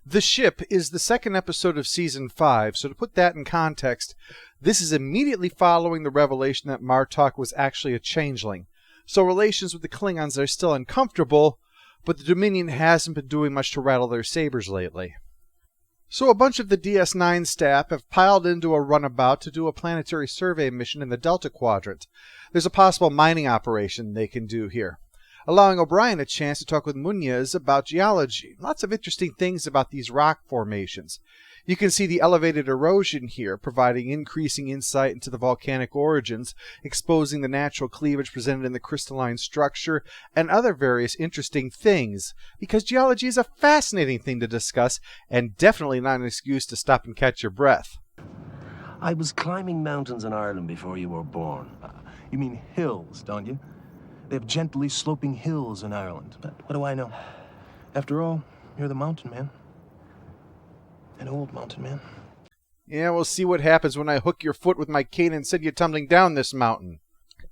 The Ship is the second episode of Season 5, so to put that in context, this is immediately following the revelation that Martok was actually a changeling. So relations with the Klingons are still uncomfortable, but the Dominion hasn't been doing much to rattle their sabers lately. So a bunch of the DS9 staff have piled into a runabout to do a planetary survey mission in the Delta Quadrant. There's a possible mining operation they can do here, allowing O'Brien a chance to talk with Munez about geology. Lots of interesting things about these rock formations. You can see the elevated erosion here, providing increasing insight into the volcanic origins, exposing the natural cleavage presented in the crystalline structure, and other various interesting things, because geology is a fascinating thing to discuss, and definitely not an excuse to stop and catch your breath. I was climbing mountains in Ireland before you were born. You mean hills, don't you? They have gently sloping hills in Ireland. But what do I know? After all, you're the mountain man. An old mountain man. Yeah, we'll see what happens when I hook your foot with my cane and send you tumbling down this mountain.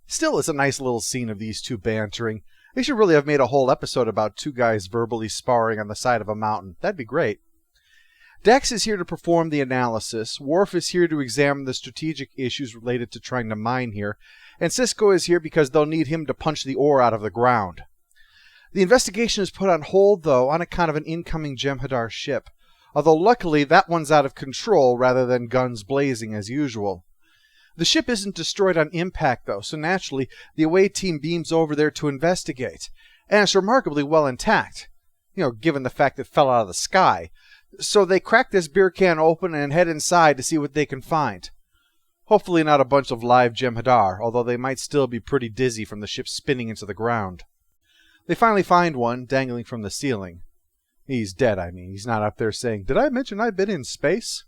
Still, it's a nice little scene of these two bantering. They should really have made a whole episode about two guys verbally sparring on the side of a mountain. That'd be great. Dex is here to perform the analysis, Worf is here to examine the strategic issues related to trying to mine here, and Sisko is here because they'll need him to punch the ore out of the ground. The investigation is put on hold, though, on account of an incoming Jem'hadar ship, although luckily that one's out of control rather than guns blazing as usual. The ship isn't destroyed on impact, though, so naturally the away team beams over there to investigate, and it's remarkably well intact, given the fact it fell out of the sky. So they crack this beer can open and head inside to see what they can find. Hopefully not a bunch of live Jem'hadar, although they might still be pretty dizzy from the ship spinning into the ground. They finally find one, dangling from the ceiling. He's dead, He's not up there saying, "Did I mention I've been in space?"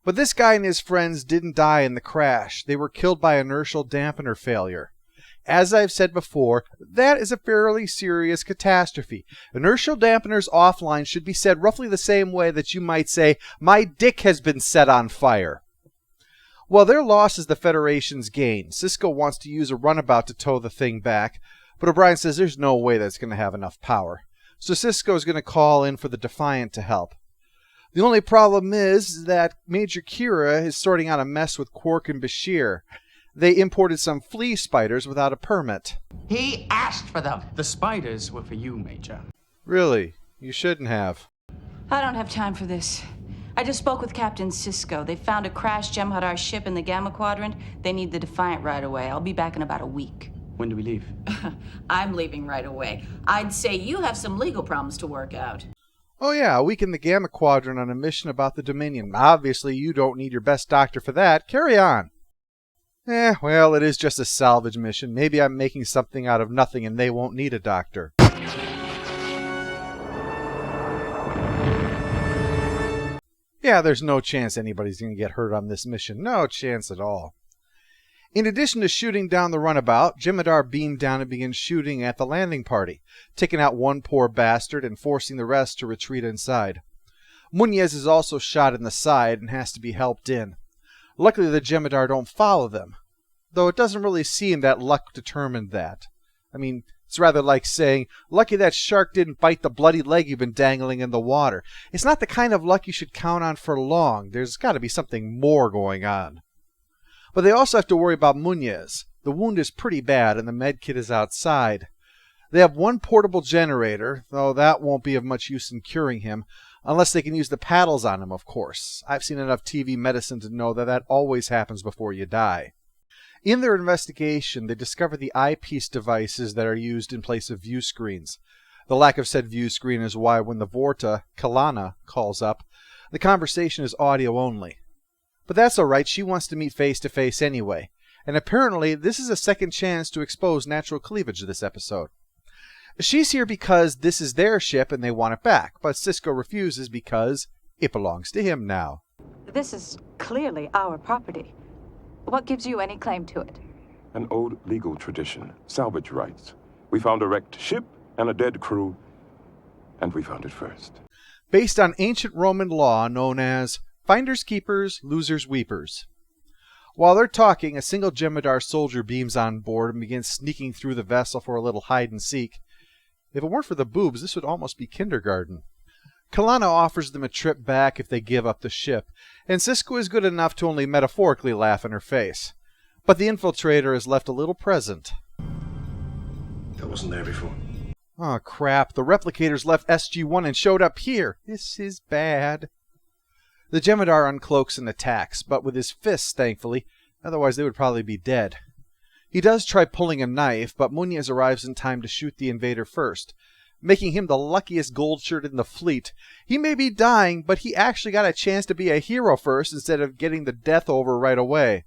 But this guy and his friends didn't die in the crash. They were killed by inertial dampener failure. As I've said before, that is a fairly serious catastrophe. Inertial dampeners offline should be said roughly the same way that you might say, "My dick has been set on fire." Well, their loss is the Federation's gain. Sisko wants to use a runabout to tow the thing back, but O'Brien says there's no way that's going to have enough power. So Sisko is going to call in for the Defiant to help. The only problem is that Major Kira is sorting out a mess with Quark and Bashir. They imported some flea spiders without a permit. He asked for them. The spiders were for you, Major. Really? You shouldn't have. I don't have time for this. I just spoke with Captain Sisko. They found a crashed Jem'hadar ship in the Gamma Quadrant. They need the Defiant right away. I'll be back in about a week. When do we leave? I'm leaving right away. I'd say you have some legal problems to work out. Oh yeah, a week in the Gamma Quadrant on a mission about the Dominion. Obviously, you don't need your best doctor for that. Carry on. Well, it is just a salvage mission. Maybe I'm making something out of nothing and they won't need a doctor. Yeah, there's no chance anybody's going to get hurt on this mission. No chance at all. In addition to shooting down the runabout, Jem'hadar beamed down and began shooting at the landing party, taking out one poor bastard and forcing the rest to retreat inside. Munez is also shot in the side and has to be helped in. Luckily, the Jem'hadar don't follow them, though it doesn't really seem that luck determined that. It's rather like saying, lucky that shark didn't bite the bloody leg you've been dangling in the water. It's not the kind of luck you should count on for long. There's got to be something more going on. But they also have to worry about Munez. The wound is pretty bad and the med kit is outside. They have one portable generator, though that won't be of much use in curing him, unless they can use the paddles on him, of course. I've seen enough TV medicine to know that always happens before you die. In their investigation, they discover the eyepiece devices that are used in place of view screens. The lack of said view screen is why when the Vorta, Kalana, calls up, the conversation is audio only. But that's alright, she wants to meet face to face anyway. And apparently, this is a second chance to expose natural cleavage this episode. She's here because this is their ship and they want it back, but Sisko refuses because it belongs to him now. This is clearly our property. What gives you any claim to it? An old legal tradition, salvage rights. We found a wrecked ship and a dead crew, and we found it first. Based on ancient Roman law known as finders keepers, losers weepers. While they're talking, a single Jem'hadar soldier beams on board and begins sneaking through the vessel for a little hide and seek. If it weren't for the boobs, this would almost be kindergarten. Kalana offers them a trip back if they give up the ship, and Sisko is good enough to only metaphorically laugh in her face. But the infiltrator is left a little present. That wasn't there before. Oh crap, the replicators left SG-1 and showed up here. This is bad. The Jem'hadar uncloaks and attacks, but with his fists, thankfully, otherwise they would probably be dead. He does try pulling a knife, but Munez arrives in time to shoot the invader first, making him the luckiest gold shirt in the fleet. He may be dying, but he actually got a chance to be a hero first instead of getting the death over right away.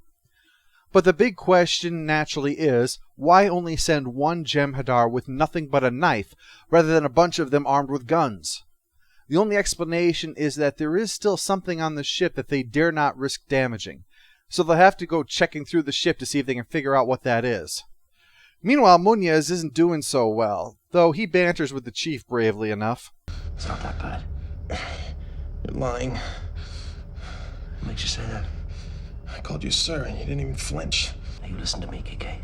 But the big question naturally is, why only send one Jem'hadar with nothing but a knife, rather than a bunch of them armed with guns? The only explanation is that there is still something on the ship that they dare not risk damaging, so they'll have to go checking through the ship to see if they can figure out what that is. Meanwhile, Munez isn't doing so well, though he banters with the chief bravely enough. It's not that bad. You're lying. What makes you say that? I called you sir, and you didn't even flinch. Now you listen to me, KK.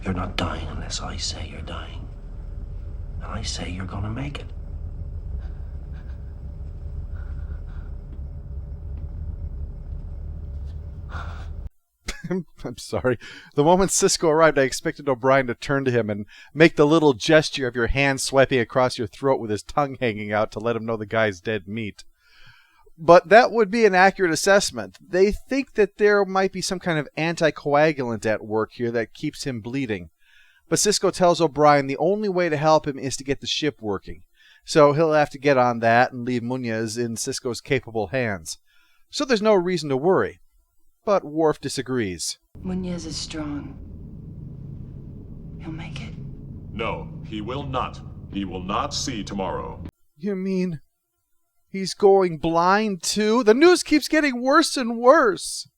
You're not dying unless I say you're dying. And I say you're gonna make it. I'm sorry. The moment Sisko arrived, I expected O'Brien to turn to him and make the little gesture of your hand swiping across your throat with his tongue hanging out to let him know the guy's dead meat. But that would be an accurate assessment. They think that there might be some kind of anticoagulant at work here that keeps him bleeding. But Sisko tells O'Brien the only way to help him is to get the ship working. So he'll have to get on that and leave Munez in Sisko's capable hands. So there's no reason to worry. But Worf disagrees. Munez is strong. He'll make it. No, he will not. He will not see tomorrow. You mean he's going blind too? The news keeps getting worse and worse.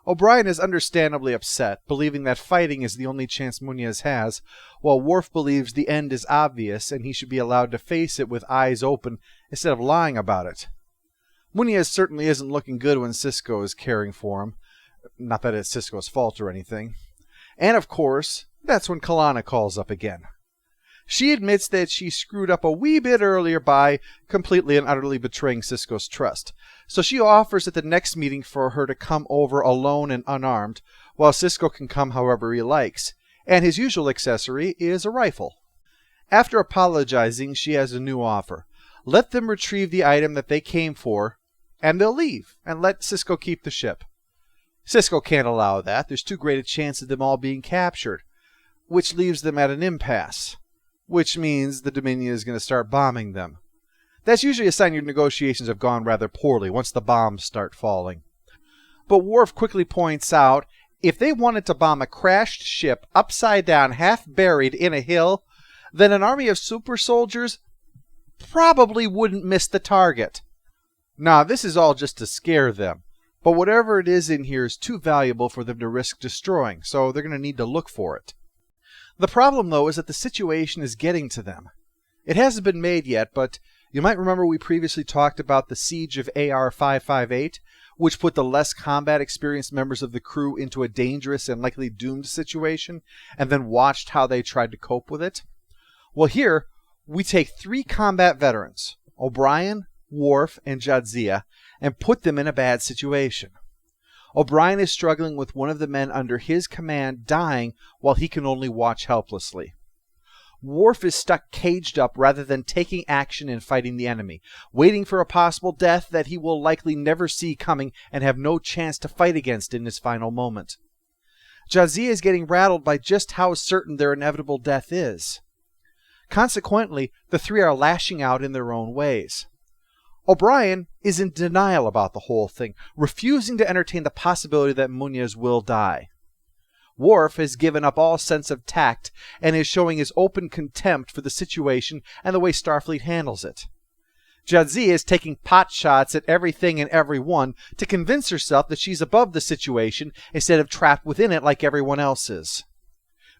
O'Brien is understandably upset, believing that fighting is the only chance Munez has, while Worf believes the end is obvious and he should be allowed to face it with eyes open instead of lying about it. Munez certainly isn't looking good when Sisko is caring for him. Not that it's Sisko's fault or anything. And of course, that's when Kalana calls up again. She admits that she screwed up a wee bit earlier by completely and utterly betraying Sisko's trust. So she offers at the next meeting for her to come over alone and unarmed, while Sisko can come however he likes, and his usual accessory is a rifle. After apologizing, she has a new offer. Let them retrieve the item that they came for, and they'll leave, and let Sisko keep the ship. Sisko can't allow that. There's too great a chance of them all being captured, which leaves them at an impasse, which means the Dominion is going to start bombing them. That's usually a sign your negotiations have gone rather poorly once the bombs start falling. But Worf quickly points out, if they wanted to bomb a crashed ship upside down, half buried in a hill, then an army of super soldiers probably wouldn't miss the target. Now, this is all just to scare them, but whatever it is in here is too valuable for them to risk destroying, so they're going to need to look for it. The problem, though, is that the situation is getting to them. It hasn't been made yet, but you might remember we previously talked about the siege of AR-558, which put the less combat experienced members of the crew into a dangerous and likely doomed situation, and then watched how they tried to cope with it. Well, here, we take 3 combat veterans, O'Brien, Worf, and Jadzia, and put them in a bad situation. O'Brien is struggling with one of the men under his command dying while he can only watch helplessly. Worf is stuck caged up rather than taking action and fighting the enemy, waiting for a possible death that he will likely never see coming and have no chance to fight against in his final moment. Jadzia is getting rattled by just how certain their inevitable death is. Consequently, the 3 are lashing out in their own ways. O'Brien is in denial about the whole thing, refusing to entertain the possibility that Munez will die. Worf has given up all sense of tact and is showing his open contempt for the situation and the way Starfleet handles it. Jadzia is taking pot shots at everything and everyone to convince herself that she's above the situation instead of trapped within it like everyone else is.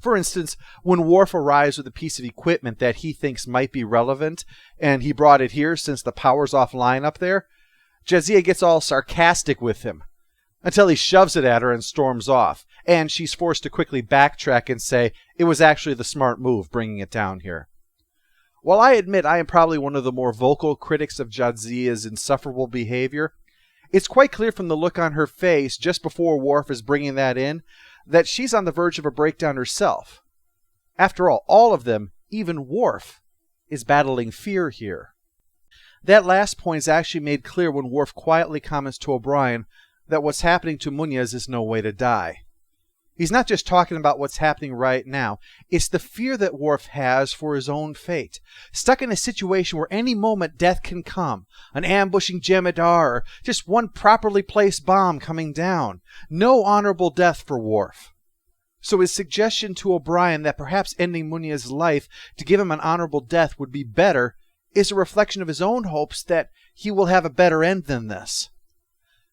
For instance, when Worf arrives with a piece of equipment that he thinks might be relevant, and he brought it here since the power's offline up there, Jadzia gets all sarcastic with him, until he shoves it at her and storms off, and she's forced to quickly backtrack and say it was actually the smart move bringing it down here. While I admit I am probably one of the more vocal critics of Jadzia's insufferable behavior, it's quite clear from the look on her face just before Worf is bringing that in that she's on the verge of a breakdown herself. After all of them, even Worf, is battling fear here. That last point is actually made clear when Worf quietly comments to O'Brien that what's happening to Munez is no way to die. He's not just talking about what's happening right now. It's the fear that Worf has for his own fate. Stuck in a situation where any moment death can come. An ambushing Jem'hadar, or just one properly placed bomb coming down. No honorable death for Worf. So his suggestion to O'Brien that perhaps ending Munez's life to give him an honorable death would be better is a reflection of his own hopes that he will have a better end than this.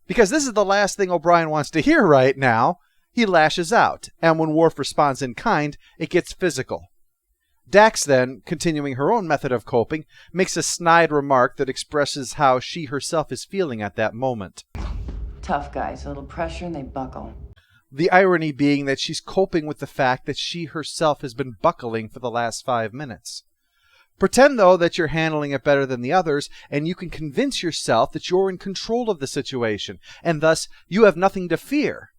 Because this is the last thing O'Brien wants to hear right now. He lashes out, and when Worf responds in kind, it gets physical. Dax then, continuing her own method of coping, makes a snide remark that expresses how she herself is feeling at that moment. Tough guys, a little pressure and they buckle. The irony being that she's coping with the fact that she herself has been buckling for the last 5 minutes. Pretend, though, that you're handling it better than the others, and you can convince yourself that you're in control of the situation, and thus you have nothing to fear.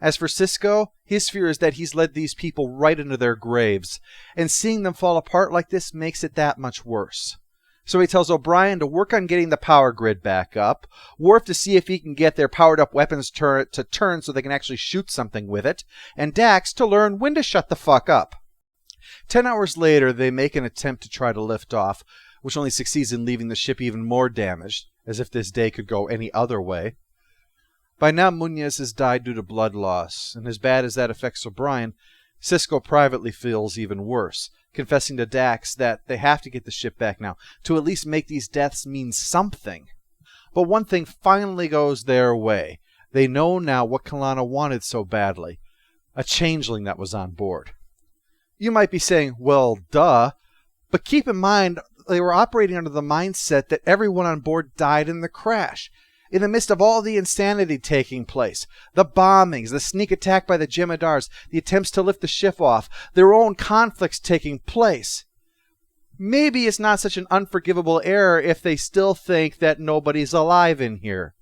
As for Sisko, his fear is that he's led these people right into their graves, and seeing them fall apart like this makes it that much worse. So he tells O'Brien to work on getting the power grid back up, Worf to see if he can get their powered-up weapons to turn so they can actually shoot something with it, and Dax to learn when to shut the fuck up. 10 hours later, they make an attempt to try to lift off, which only succeeds in leaving the ship even more damaged, as if this day could go any other way. By now, Munez has died due to blood loss, and as bad as that affects O'Brien, Sisko privately feels even worse, confessing to Dax that they have to get the ship back now, to at least make these deaths mean something. But one thing finally goes their way. They know now what Kalana wanted so badly, a changeling that was on board. You might be saying, well, duh, but keep in mind they were operating under the mindset that everyone on board died in the crash. In the midst of all the insanity taking place, the bombings, the sneak attack by the Jem'hadars, the attempts to lift the ship off, their own conflicts taking place. Maybe it's not such an unforgivable error if they still think that nobody's alive in here.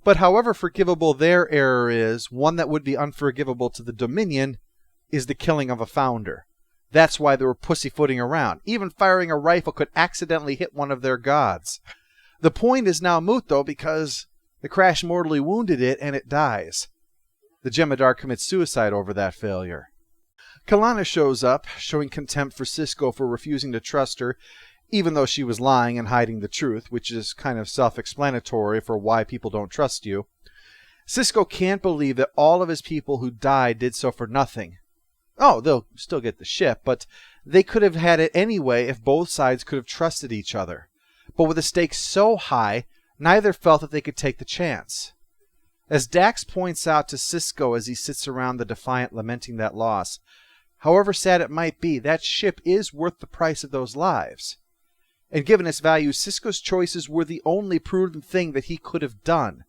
But however forgivable their error is, one that would be unforgivable to the Dominion is the killing of a founder. That's why they were pussyfooting around. Even firing a rifle could accidentally hit one of their gods. The point is now moot, though, because the crash mortally wounded it and it dies. The Jem'hadar commits suicide over that failure. Kalana shows up, showing contempt for Sisko for refusing to trust her, even though she was lying and hiding the truth, which is kind of self-explanatory for why people don't trust you. Sisko can't believe that all of his people who died did so for nothing. Oh, they'll still get the ship, but they could have had it anyway if both sides could have trusted each other. But with the stakes so high, neither felt that they could take the chance. As Dax points out to Sisko as he sits around the Defiant lamenting that loss, however sad it might be, that ship is worth the price of those lives. And given its value, Sisko's choices were the only prudent thing that he could have done.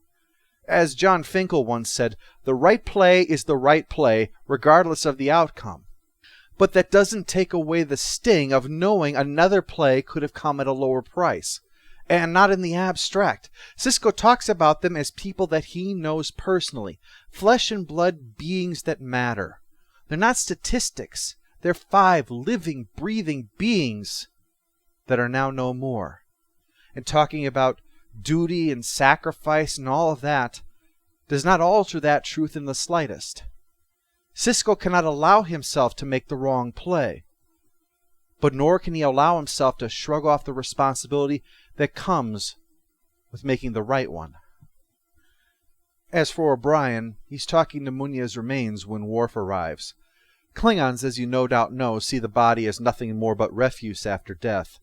As John Finkel once said, the right play is the right play, regardless of the outcome. But that doesn't take away the sting of knowing another play could have come at a lower price. And not in the abstract. Sisko talks about them as people that he knows personally. Flesh and blood beings that matter. They're not statistics. They're 5 living, breathing beings that are now no more. And talking about duty and sacrifice and all of that does not alter that truth in the slightest. Sisko cannot allow himself to make the wrong play, but nor can he allow himself to shrug off the responsibility that comes with making the right one. As for O'Brien, he's talking to Munez's remains when Worf arrives. Klingons, as you no doubt know, see the body as nothing more but refuse after death,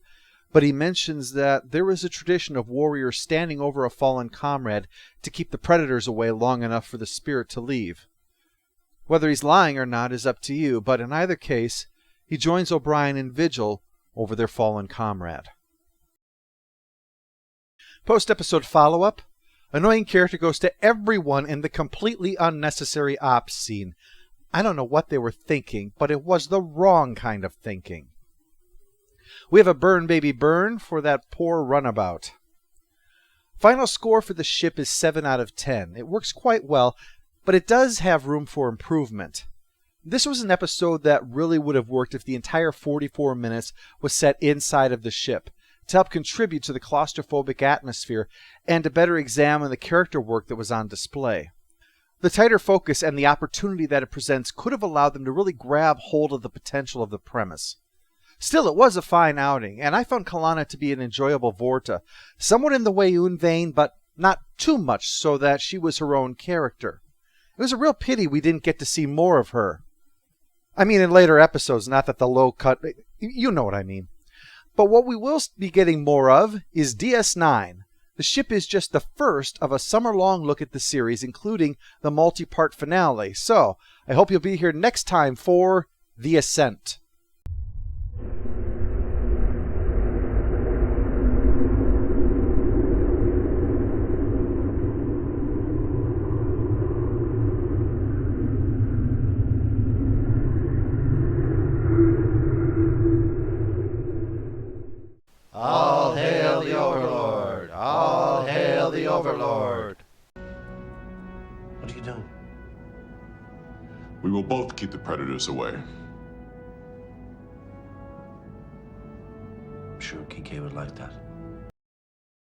but he mentions that there is a tradition of warriors standing over a fallen comrade to keep the predators away long enough for the spirit to leave. Whether he's lying or not is up to you, but in either case, he joins O'Brien in vigil over their fallen comrade. Post-episode follow-up. Annoying character goes to everyone in the completely unnecessary ops scene. I don't know what they were thinking, but it was the wrong kind of thinking. We have a burn, baby, burn for that poor runabout. Final score for the ship is 7 out of 10. It works quite well, but it does have room for improvement. This was an episode that really would have worked if the entire 44 minutes was set inside of the ship, to help contribute to the claustrophobic atmosphere and to better examine the character work that was on display. The tighter focus and the opportunity that it presents could have allowed them to really grab hold of the potential of the premise. Still, it was a fine outing, and I found Kalana to be an enjoyable Vorta, somewhat in the Weyoun vein, but not too much so that she was her own character. It was a real pity we didn't get to see more of her. I mean, in later episodes, not that the low cut, you know what I mean. But what we will be getting more of is DS9. The ship is just the first of a summer-long look at the series, including the multi-part finale. So, I hope you'll be here next time for The Ascent. All hail the Overlord! All hail the Overlord! What are you doing? We will both keep the predators away. I'm sure Kike would like that.